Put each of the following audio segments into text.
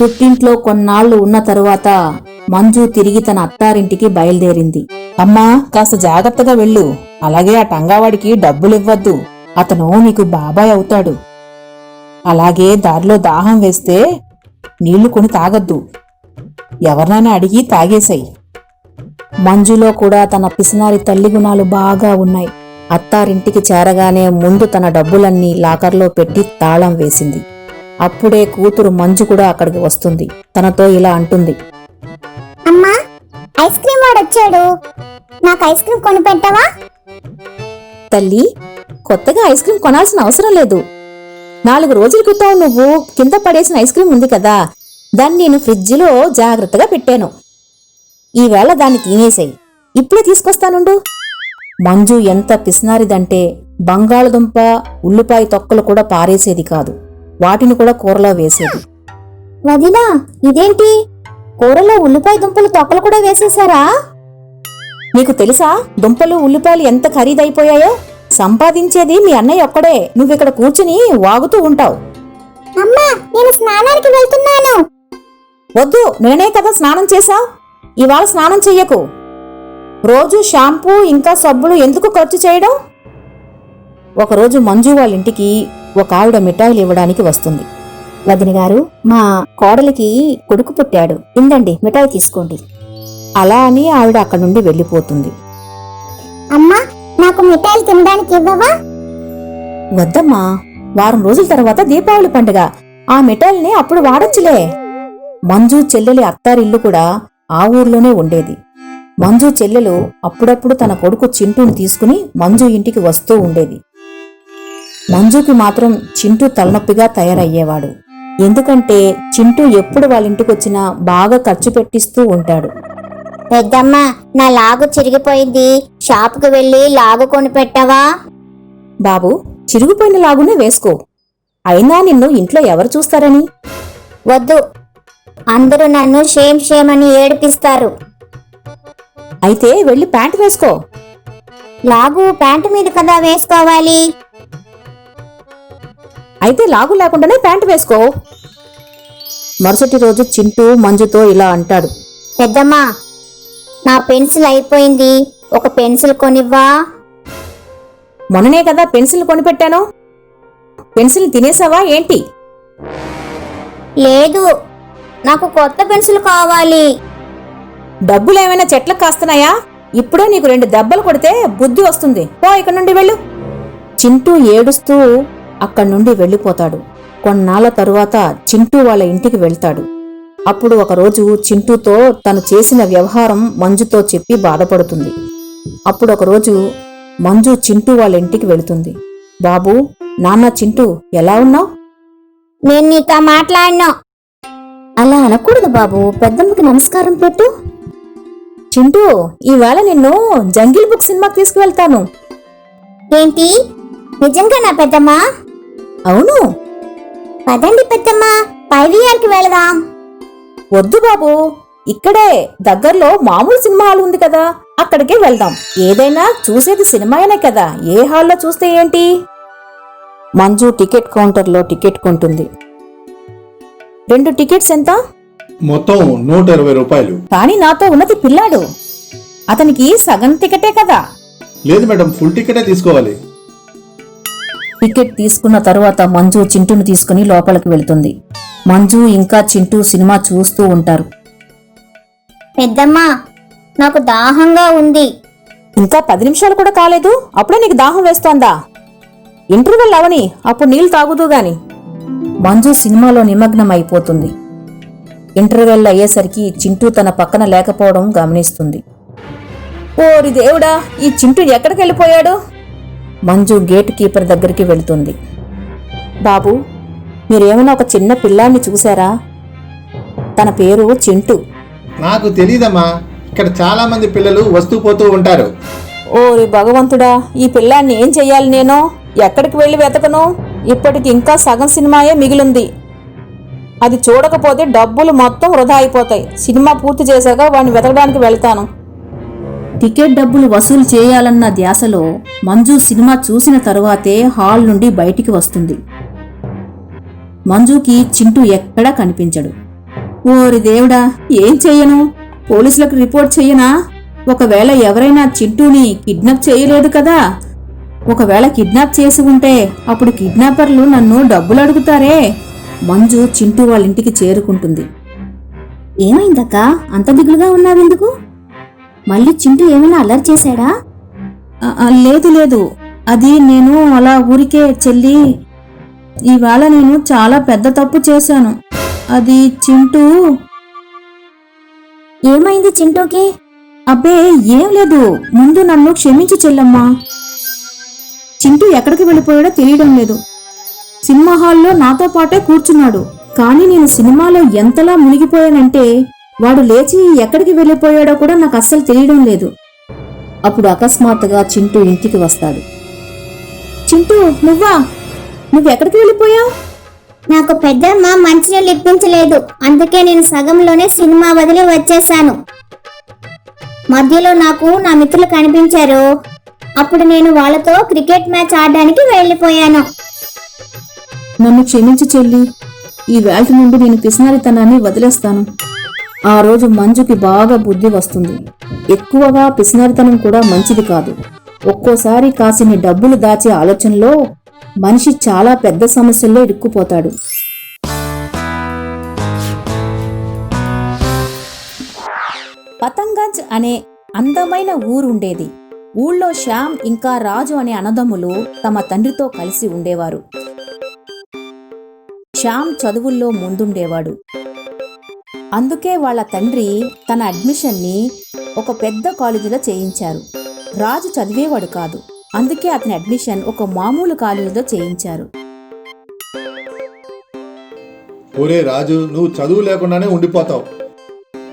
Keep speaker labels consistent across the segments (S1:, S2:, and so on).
S1: పుట్టింట్లో కొన్నాళ్లు ఉన్న తరువాత మంజు తిరిగి తన అత్తారింటికి బయలుదేరింది. అమ్మా, కాస్త జాగ్రత్తగా వెళ్ళు. అలాగే ఆ టంగావాడికి డబ్బులివ్వద్దు. అతను నీకు బాబాయ్ అవుతాడు. అలాగే దారిలో దాహం వేస్తే నీళ్లు కొని తాగద్దు. ఎవరినైనా అడిగి తాగేశాయి. మంజులో కూడా తన పిసినారి తల్లి గుణాలు బాగా ఉన్నాయి. అత్తారింటికి చేరగానే ముందు తన డబ్బులన్నీ లాకర్లో పెట్టి తాళం వేసింది. అప్పుడే కూతురు మంజు కూడా అక్కడికి వస్తుంది. తనతో ఇలా అంటుంది.
S2: అమ్మా, ఐస్ క్రీమ్ వాడొచ్చాడు. నాకు ఐస్ క్రీమ్ కొని పెట్టవా?
S1: తల్లి, కొత్తగా ఐస్ క్రీమ్ కొనాల్సిన అవసరం లేదు. 4 రోజుల క్రితం నువ్వు కింద పడేసిన ఐస్ క్రీమ్ ఉంది కదా, దాన్ని నేను ఫ్రిడ్జిలో జాగ్రత్తగా పెట్టాను. ఈవేళ దాన్ని తినేసాయి. ఇప్పుడే తీసుకొస్తానుండు. మంజు ఎంత పిసినారిదంటే బంగాళదుంప, ఉల్లిపాయ తొక్కలు కూడా పారేసేది కాదు. వాటిని కూడా కూరలో వేసేది.
S2: వదినా, ఇదేంటి? కూరలో ఉల్లిపాయ దుంపలు తొక్కలు కూడా వేసేశారా?
S1: నీకు తెలుసా దుంపలు ఉల్లిపాయలు ఎంత ఖరీదైపోయాయో? సంపాదించేది మీ అన్నయ్య ఒక్కడే. నువ్విక్కడ కూర్చుని వాగుతూ ఉంటావు.
S2: అమ్మా, నేను స్నానానికి వెళ్తున్నాను.
S1: వద్దు, నేనే కదా స్నానం చేశావు. ఇవాళ స్నానం చెయ్యకు. రోజు షాంపూ ఇంకా సబ్బులు ఎందుకు ఖర్చు చేయడం? ఒకరోజు మంజు వాళ్ళ ఇంటికి ఒక ఆవిడ మిఠాయిలు ఇవ్వడానికి వస్తుంది.
S2: వదిన గారు, మా కోడలికి కొడుకు పుట్టాడు. ఇందండి, మిఠాయి తీసుకోండి.
S1: అలా అని ఆవిడ అక్కడి నుండి వెళ్ళిపోతుంది.
S2: అమ్మా, నాకు మిఠాయిలు తినడానికి ఇవ్వవా?
S1: వద్దమ్మా, వారం రోజుల తర్వాత దీపావళి పండుగ. ఆ మిఠాయిల్ని అప్పుడు వాడొచ్చులే. మంజు చెల్లెలి అత్తారిల్లు కూడా ఆ ఊర్లోనే ఉండేది. మంజు చెల్లెలు అప్పుడప్పుడు తన కొడుకు చింటూని తీసుకుని మంజు ఇంటికి వస్తూ ఉండేది. మంజుకి మాత్రం చింటూ తలనొప్పిగా తయారయ్యేవాడు. ఎందుకంటే చింటూ ఎప్పుడు వాళ్ళింటికొచ్చినా బాగా ఖర్చు పెట్టిస్తూ ఉంటాడు.
S2: పెద్దమ్మ, నా లాగు చిరిగిపోయింది. షాపుకు వెళ్ళి లాగు కొని పెట్టవా?
S1: బాబు, చిరిగిపోయిన లాగునే వేసుకో. అయినా నిన్ను ఇంట్లో ఎవరు చూస్తారని?
S2: వద్దు, అందరూ నన్ను షేమ్ అని ఏడిపిస్తారు.
S1: అయితే వెళ్ళి ప్యాంటు వేసుకో.
S2: లాగు ప్యాంటు మీద కదా వేసుకోవాలి.
S1: అయితే లాగు లేకుండానే ప్యాంటు వేసుకో. మరుసటి రోజు చింటూ మంజుతో ఇలా అంటాడు.
S2: పెద్దమ్మా, నా పెన్సిల్ అయిపోయింది. ఒక పెన్సిల్ కొనివ్వా?
S1: మొన్ననే కదా పెన్సిల్ కొనిపెట్టాను. పెన్సిల్ తినేసావా ఏంటి?
S2: లేదు, నాకు కొత్త పెన్సిల్ కావాలి.
S1: డబ్బులేమైనా చెట్లకు కాస్తున్నాయా? ఇప్పుడే నీకు 2 దెబ్బలు కొడితే బుద్ధి వస్తుంది. పో, ఇక్కడి నుండి వెళ్ళు. చింటూ ఏడుస్తూ అక్కడి నుండి వెళ్ళిపోతాడు. కొన్నాళ్ల తరువాత చింటూ వాళ్ళ ఇంటికి వెళ్తాడు. అప్పుడు ఒకరోజు చింటూతో తను చేసిన వ్యవహారం మంజుతో చెప్పి బాధపడుతుంది. అప్పుడు ఒకరోజు మంజు చింటూ వాళ్ళ ఇంటికి వెళుతుంది. బాబూ, నాన్న చింటూ, ఎలా ఉన్నావు?
S2: నేను నీతో మాట్లాడినా.
S1: అలా అనకూడదు బాబు, పెద్దమ్మకి నమస్కారం పెట్టు. చింటూ, ఈవేళ నిన్ను జంగిల్ బుక్ సినిమాకి తీసుకువెళ్తాను.
S2: ఏంటి, నిజంగా నా పెద్దమ్మా?
S1: అవును.
S2: పదండి పెద్దమ్మా, పైవిఆర్కి వెళదాం.
S1: వద్దు బాబు, ఇక్కడే దగ్గరలో మామూలు సినిమా హాల్ ఉంది కదా, అక్కడికే వెళ్దాం. ఏదైనా చూసేది సినిమాయనే కదా, ఏ హాల్లో చూస్తే ఏంటి? మంజు టికెట్ కౌంటర్లో టికెట్ కొంటుంది. 2 టికెట్స్ ఎంత?
S3: మొత్తం 120 రూపాయలు.
S1: కానీ నాతో ఉన్నది పిల్లాడు. అతనికి సగం టికెటే కదా.
S3: లేదు మేడం, ఫుల్ టికెటే తీసుకోవాలి.
S1: టికెట్ తీసుకున్న తరువాత మంజు చింటూను తీసుకుని లోపలికి వెళ్తుంది. మంజు ఇంకా చింటూ సినిమా చూస్తూ ఉంటారు.
S2: పెద్దమ్మా, నాకు దాహంగా ఉంది.
S1: ఇంకా 10 నిమిషాలు కూడా కాలేదు, అప్పుడే నీకు దాహం వేస్తోందా? ఇంటర్వెల్ అవని, అప్పుడు నీళ్లు తాగుతూ గాని. మంజు సినిమాలో నిమగ్నం అయిపోతుంది. ఇంటర్వెల్ అయ్యేసరికి చింటూ తన పక్కన లేకపోవడం గమనిస్తుంది. ఓరి దేవుడా, ఈ చింటూ ఎక్కడికి వెళ్ళిపోయాడు? మంజు గేట్ కీపర్ దగ్గరికి వెళ్తుంది. బాబు, మీరేమైనా ఒక చిన్న పిల్లాన్ని చూశారా? తన పేరు చింటూ.
S3: నాకు తెలీదమ్మా, ఇక్కడ చాలా మంది పిల్లలు వస్తూ పోతూ ఉంటారు.
S1: ఓరి భగవంతుడా, ఈ పిల్లాన్ని ఏం చెయ్యాలి నేను? ఎక్కడికి వెళ్ళి వెతకను? ఇప్పటికి ఇంకా సగం సినిమాయే మిగిలింది. అది చూడకపోతే డబ్బులు మొత్తం వృధా అయిపోతాయి. సినిమా పూర్తి చేశాక వాడిని వెతకడానికి వెళ్తాను. టికెట్ డబ్బులు వసూలు చేయాలన్న ధ్యాసలో మంజు సినిమా చూసిన తరువాతే హాల్ నుండి బయటికి వస్తుంది. మంజుకి చింటూ ఎక్కడా కనిపించడు. ఓరి దేవుడా, ఏం చెయ్యను? పోలీసులకు రిపోర్ట్ చెయ్యనా? ఒకవేళ ఎవరైనా చింటూని కిడ్నాప్ చేయలేదు కదా? ఒకవేళ కిడ్నాప్ చేసి ఉంటే అప్పుడు కిడ్నాపర్లు నన్ను డబ్బులు అడుగుతారే. మంజు చింటూ వాళ్ళ ఇంటికి చేరుకుంటుంది.
S2: ఏమైందక్క అంత దిగులుగా ఉన్నావెందుకు? మళ్ళీ చింటూ ఏమైనా అల్లరి చేశాడా?
S1: లేదు లేదు, అది నేను అలా ఊరికే చెల్లి, ఈవేళ నేను చాలా పెద్ద తప్పు చేశాను. అది చింటూ.
S2: ఏమైంది చింటూకి?
S1: అబ్బే ఏం లేదు, ముందు నన్ను క్షమించు చెల్లమ్మా. చింటూ ఎక్కడికి వెళ్ళిపోయాడో తెలియడం లేదు. సినిమా హాల్లో నాతో పాటే కూర్చున్నాడు, కానీ నేను సినిమాలో ఎంతలా మునిగిపోయానంటే వాడు లేచి ఎక్కడికి వెళ్ళిపోయాడో కూడా నాకు అస్సలు తెలియడం లేదు. అప్పుడు అకస్మాత్తుగా చింటూ ఇంటికి వస్తాడు. చింటూ, నువ్వెక్కడికి వెళ్ళిపోయావు?
S2: నాకు పెద్దమ్మ మంచినీళ్ళు ఇప్పించలేదు, అందుకే నేను సగంలోనే సినిమా వదిలి వచ్చేశాను. మధ్యలో నాకు నా మిత్రులు కనిపించారు, అప్పుడు నేను వాళ్ళతో క్రికెట్ మ్యాచ్ ఆడడానికి వెళ్ళిపోయాను.
S1: నన్ను క్షమించు చెల్లి, ఈ వేళ నుండి నేను పిసినారితనాన్ని వదిలేస్తాను. ఆ రోజు మంజుకి బాగా బుద్ధి వస్తుంది. ఎక్కువగా పిసినారితనం కూడా మంచిది కాదు. ఒక్కోసారి కాసిని డబ్బులు దాచే ఆలోచనలో మనిషి చాలా పెద్ద సమస్యల్లో ఇరుక్కుపోతాడు. పతంగంజ్ అనే అందమైన ఊరుండేది. ఊళ్ళో శ్యామ్ ఇంకా రాజు అనే అన్నదమ్ములు తమ తండ్రితో కలిసి ఉండేవారు. శ్యామ్ చదువుల్లో ముందుండేవాడు. అందుకే వాళ్ళ తండ్రి తన అడ్మిషన్ని ఒక పెద్ద కాలేజీలో చేయించారు. రాజు చదివేవాడు కాదు, అందుకే అతని అడ్మిషన్ ఒక మామూలు కాలేజీలో చేయించారు.
S3: ఒరే రాజు, నువ్వు చదువు లేకుండానే ఉండిపోతావు.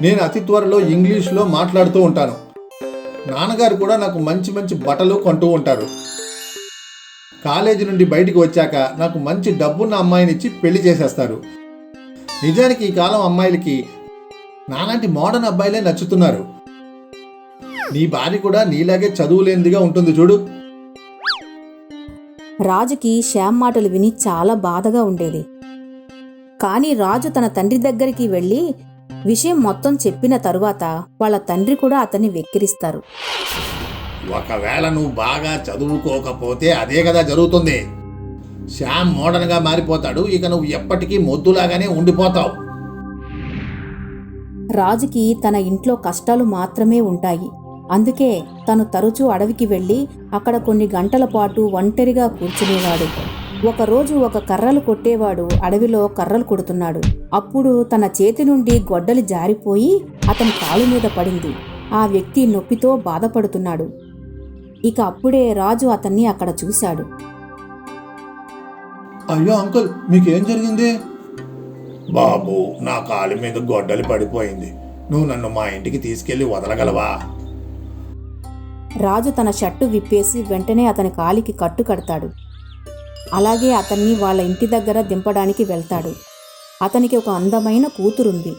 S3: నేను అతి త్వరలో ఇంగ్లీష్లో మాట్లాడుతూ ఉంటాను. నాన్నగారు కూడా నాకు మంచి మంచి బట్టలు కొంటూ ఉంటారు. కాలేజీ నుండి బయటికి వచ్చాక నాకు మంచి డబ్బున్న అమ్మాయినిచ్చి పెళ్లి చేసేస్తారు. నిజానికి ఈ కాలం అమ్మాయిలకి నాలాంటి మోడర్న్ అబ్బాయిలే నచ్చుతున్నారు. నీ భార్య కూడా నీలాగే చదువులేనిదిగా ఉంటుంది చూడు.
S1: రాజుకి శ్యామ్ మాటలు విని చాలా బాధగా ఉండేది. కాని రాజు తన తండ్రి దగ్గరికి వెళ్లి విషయం మొత్తం చెప్పిన తరువాత వాళ్ళ తండ్రి కూడా అతన్ని వెక్కిరిస్తారు.
S3: ఒకవేళ నువ్వు బాగా చదువుకోకపోతే అదే కదా జరుగుతుంది. శ్యామ్ మోడర్న్గా మారిపోతాడు, ఇక నువ్వు ఎప్పటికీ మొద్దులాగానే ఉండిపోతావు.
S1: రాజుకి తన ఇంట్లో కష్టాలు మాత్రమే ఉంటాయి. అందుకే తను తరచూ అడవికి వెళ్లి అక్కడ కొన్ని గంటల పాటు ఒంటరిగా కూర్చునేవాడు. ఒకరోజు ఒక కర్రలు కొట్టేవాడు అడవిలో కర్రలు కొడుతున్నాడు. అప్పుడు తన చేతి నుండి గొడ్డలి జారిపోయి అతని కాలు మీద పడింది. ఆ వ్యక్తి నొప్పితో బాధపడుతున్నాడు. ఇక అప్పుడే రాజు అతన్ని అక్కడ చూశాడు.
S3: అయ్యో అంకుల్, మీకేం జరిగింది? బాబు, నా కాలు మీద గొడ్డలి పడిపోయింది. నువ్వు నన్ను మా ఇంటికి తీసుకెళ్లి వదలగలవా?
S1: రాజు తన షర్టు విప్పేసి వెంటనే అతని కాలికి కట్టు కడతాడు. అలాగే అతన్ని వాళ్ళ ఇంటి దగ్గర దింపడానికి వెళ్తాడు. అతనికి ఒక అందమైన కూతురుంది.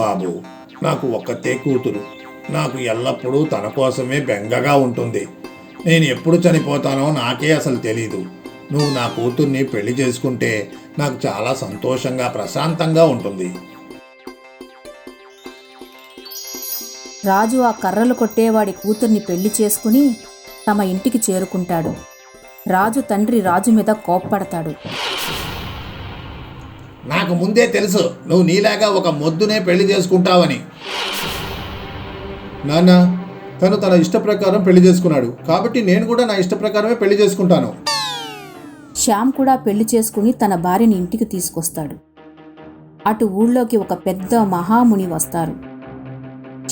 S3: బాబు, నాకు ఒక్కతే కూతురు. నాకు ఎల్లప్పుడూ తన కోసమే బెంగగా ఉంటుంది. నేను ఎప్పుడు చనిపోతానో నాకే అసలు తెలీదు. నువ్వు నా కూతుర్ని పెళ్లి చేసుకుంటే నాకు చాలా సంతోషంగా ప్రశాంతంగా ఉంటుంది.
S1: రాజు ఆ కర్రలు కొట్టేవాడి కూతుర్ని పెళ్లి చేసుకుని తమ ఇంటికి చేరుకుంటాడు. రాజు తండ్రి రాజు మీద కోప్పడతాడు.
S3: నాకు ముందే తెలుసు నువ్వు నీలాగా ఒక మొద్దునే పెళ్లి చేసుకుంటావని. నాన్న, తను తన ఇష్ట ప్రకారం పెళ్లి చేసుకున్నాడు, కాబట్టి నేను కూడా నా ఇష్ట ప్రకారమే పెళ్లి చేసుకుంటాను.
S1: శ్యామ్ కూడా పెళ్లి చేసుకుని తన భార్యని ఇంటికి తీసుకొస్తాడు. అటు ఊళ్ళోకి ఒక పెద్ద మహాముని వస్తారు.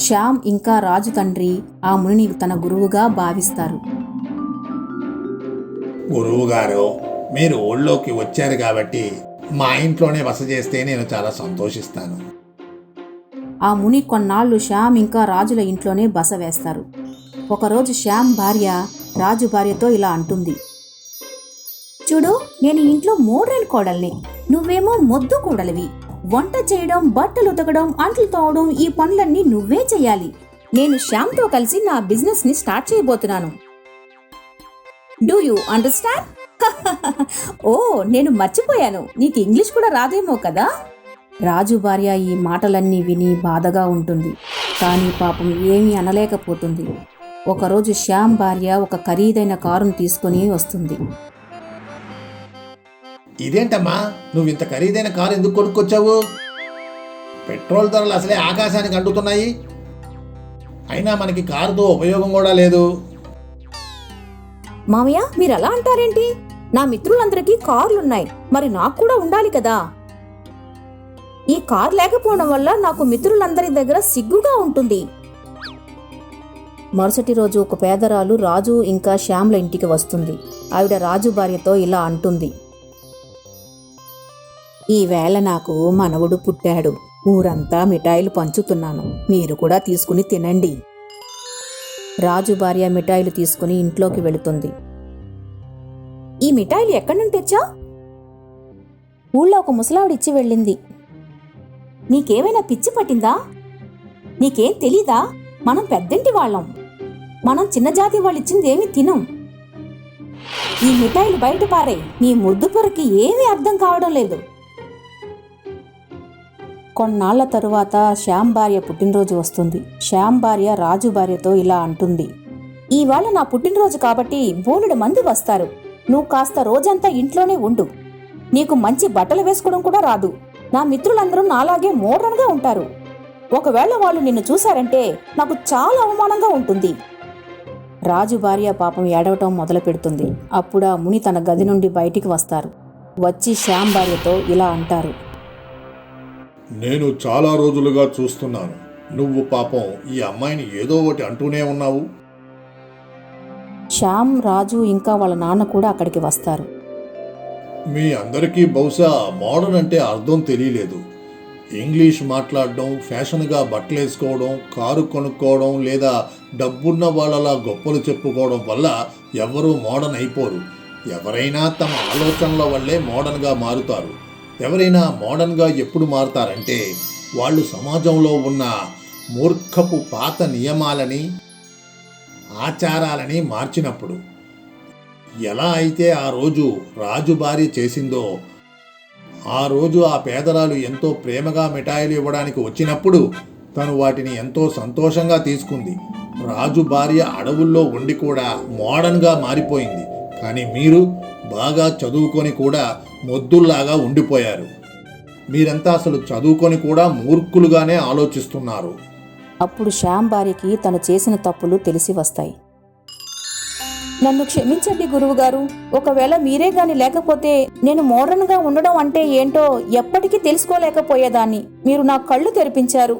S1: శ్యామ్ ఇంకా రాజు తండ్రి ఆ మునిని తన గురువుగా భావిస్తారు.
S3: గురువు గారు, మీరు ఊళ్ళోకి వచ్చారు కాబట్టి మా ఇంట్లోనే బస చేస్తే నేను చాలా సంతోషిస్తాను.
S1: ఆ ముని కొన్నాళ్లు శ్యామ్ ఇంకా రాజుల ఇంట్లోనే బస వేస్తారు. ఒకరోజు శ్యామ్ భార్య రాజు భార్యతో ఇలా అంటుంది. చూడు, నేను ఇంట్లో మోడ్రన్ కోడల్ని, నువ్వేమో మొద్దు కోడలివి. వంట చేయడం, బట్టలు ఉతకడం, అంట్లు తోవడం, ఈ పనులన్నీ నువ్వే చెయ్యాలి. నేను శ్యామ్తో కలిసి నా బిజినెస్ ని స్టార్ట్ చేయబోతున్నాను. Do you understand? ఓ, నేను మర్చిపోయాను, నీకు ఇంగ్లీష్ కూడా రాదేమో కదా. రాజు భార్య ఈ మాటలన్నీ విని బాధగా ఉంటుంది, కానీ పాపం ఏమీ అనలేకపోతుంది. ఒకరోజు శ్యామ్ భార్య ఒక ఖరీదైన కారును తీసుకొని వస్తుంది.
S3: ఇదేంటమ్మా, నువ్వు ఇంత ఖరీదైన కారు ఎందుకు కొనుక్కొచ్చావు? పెట్రోల్ ధరలు అసలే ఆకాశానికి అంటుతున్నాయి. అయినా మనకి కారుతో ఉపయోగం కూడా లేదు.
S1: మామయ్య, మీరు అలా అంటారేంటి? నా మిత్రులందరికీ కార్లున్నాయి, మరి నాకు కూడా ఉండాలి కదా. ఈ కార్ లేకపోవడం వల్ల నాకు మిత్రులందరి దగ్గర సిగ్గుగా ఉంటుంది. మరుసటి రోజు ఒక పేదరాలు రాజు ఇంకా శ్యామ్ల ఇంటికి వస్తుంది. ఆవిడ రాజు భార్యతో ఇలా అంటుంది, ఈవేళ నాకు మనవడు పుట్టాడు. ఊరంతా మిఠాయిలు పంచుతున్నాను, మీరు కూడా తీసుకుని తినండి. రాజు భార్య మిఠాయిలు తీసుకుని ఇంట్లోకి వెళుతుంది. ఈ మిఠాయిలు ఎక్కడి నుండి తెచ్చా? ఊళ్ళో ఒక ముసలావిడిచ్చి వెళ్ళింది. నీకేమైనా పిచ్చి పట్టిందా? నీకేం తెలీదా? మనం పెద్దంటి వాళ్ళం, మనం చిన్న జాతి వాళ్ళిచ్చింది ఏమీ తినం. ఈ మిఠాయిలు బయట పారే, నీ ముద్దు పొరకి ఏమీ అర్థం కావడం లేదు. కొన్నాళ్ల తరువాత శ్యామ్ భార్య పుట్టినరోజు వస్తుంది. శ్యామ్ భార్య రాజు భార్యతో ఇలా అంటుంది, ఈవేళ నా పుట్టినరోజు కాబట్టి బోలెడు మంది వస్తారు. నువ్వు కాస్త రోజంతా ఇంట్లోనే ఉండు. నీకు మంచి బట్టలు వేసుకోవడం కూడా రాదు. నా మిత్రులందరూ నాలాగే మోడ్రన్గా ఉంటారు. ఒకవేళ వాళ్ళు నిన్ను చూశారంటే నాకు చాలా అవమానంగా ఉంటుంది. రాజు భార్య పాపం ఏడవటం మొదలు పెడుతుంది. అప్పుడు ఆ ముని తన గది నుండి బయటికి వస్తారు. వచ్చి శ్యామ్ భార్యతో ఇలా అంటారు,
S3: నేను చాలా రోజులుగా చూస్తున్నాను, నువ్వు పాపం ఈ అమ్మాయిని ఏదో ఒకటి అంటూనే ఉన్నావు.
S1: శ్యామ్, రాజు ఇంకా వాళ్ళ నాన్న కూడా అక్కడికి వస్తారు.
S3: మీ అందరికీ బహుశా మోడర్న్ అంటే అర్థం తెలియలేదు. ఇంగ్లీష్ మాట్లాడడం, ఫ్యాషన్గా బట్టలు వేసుకోవడం, కారు కొనుక్కోవడం లేదా డబ్బున్న వాళ్ళలా గొప్పలు చెప్పుకోవడం వల్ల ఎవరూ మోడర్న్ అయిపోరు. ఎవరైనా తమ ఆలోచనల వల్లే మోడర్న్గా మారుతారు. ఎవరైనా మోడర్న్గా ఎప్పుడు మారుతారంటే వాళ్ళు సమాజంలో ఉన్న మూర్ఖపు పాత నియమాలని, ఆచారాలని మార్చినప్పుడు. ఎలా అయితే ఆ రోజు రాజు భార్య చేసిందో, ఆ రోజు ఆ పేదరాలు ఎంతో ప్రేమగా మిఠాయిలు ఇవ్వడానికి వచ్చినప్పుడు తను వాటిని ఎంతో సంతోషంగా తీసుకుంది. రాజు భార్య అడవుల్లో ఉండి కూడా మోడర్న్గా మారిపోయింది. కానీ మీరు బాగా చదువుకొని కూడా మొద్దుల్లాగా ఉండిపోయారు. మీరంతా అసలు చదువుకొని కూడా మూర్ఖులుగానే ఆలోచిస్తున్నారు.
S1: అప్పుడు శ్యామ్ భార్యకి తను చేసిన తప్పులు తెలిసి వస్తాయి. నన్ను క్షమించండి గురువుగారు. ఒకవేళ మీరే గాని లేకపోతే నేను మోడర్న్గా ఉండడం అంటే ఏంటో ఎప్పటికీ తెలుసుకోలేకపోయేదాన్ని. మీరు నా కళ్ళు తెరిపించారు.